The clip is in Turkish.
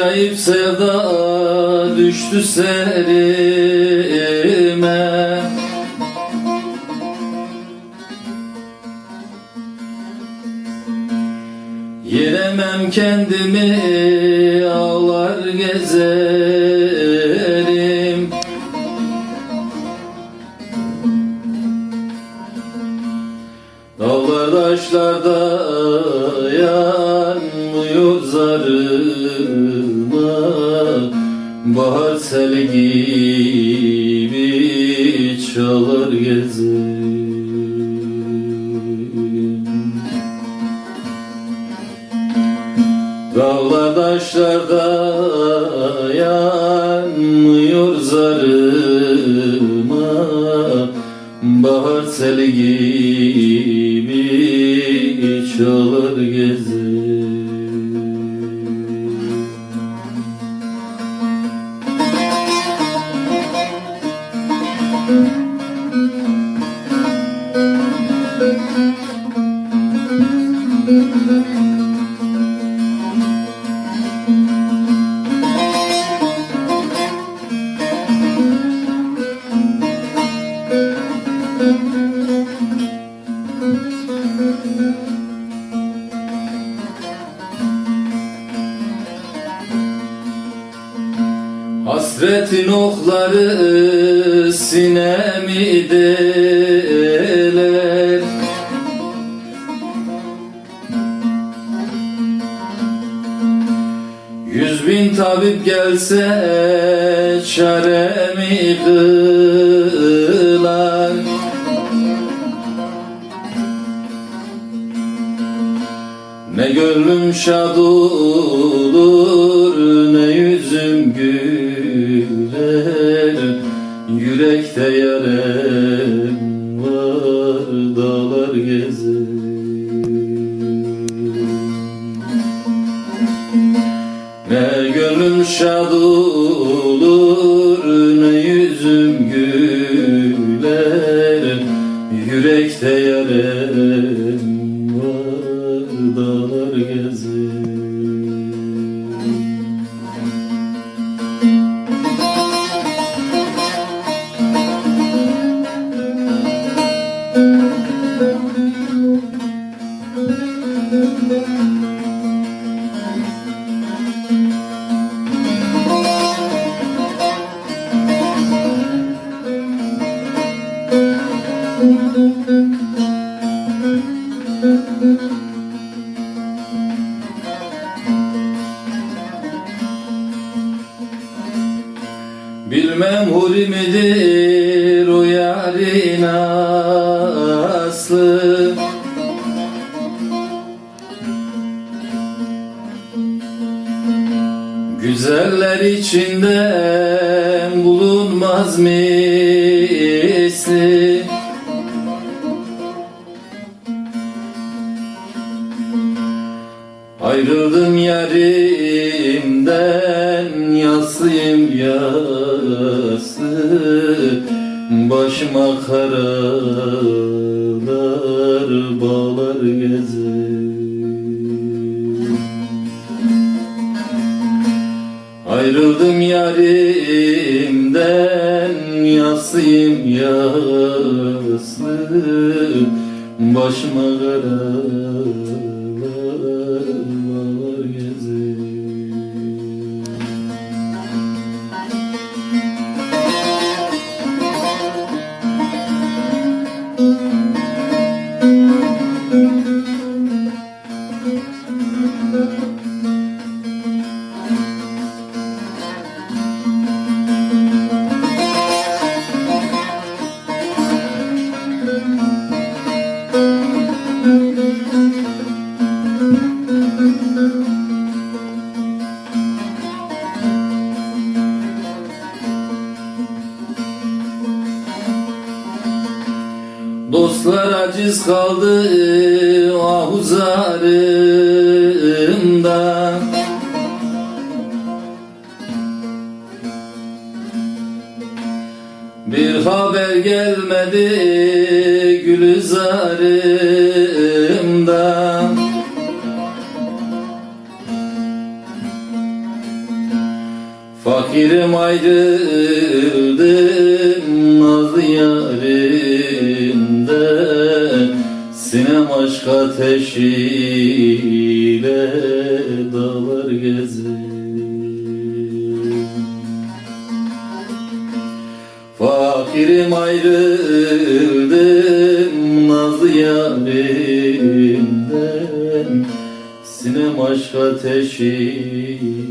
Acayip sevda düştü serime. Yeremem kendimi, ağlar gezerim. Dağlar taşlarda yanmıyor zarıma. Bahar sel gibi çalar gezerim. Dağlar taşlarda yanmıyor zarıma. Bahar sel gibi çalar gezerim. Hasretin okları sinemi deler. Yüz bin tabip gelse çaremi kılar. Ne gönlüm şad olur, ne yüzüm güler. Yürekte yarem var, dağlar gezer. Ne gönlüm şad olur, ne yüzüm güler. Yürekte yarem var, dağlar gezer. Bilmem huri midir o yarın aslı. Güzeller içinden bulunmaz misli. Ayrıldım yarimden, yaslıyım yaslı. Başıma karalar bağlar gezer. Ayrıldım yarimden, yaslıyım yaslı. Başıma karalar bağlar gezer. Dostlar aciz kaldı ahuzarımda. Bir haber gelmedi gülizarımdan. Fakirim ayrıldım nazlı yarimden, sinem aşk ateşiyle dağlar gezerim. Fakirim ayrıldım nazlı yarimden, sinem aşk ateşiyle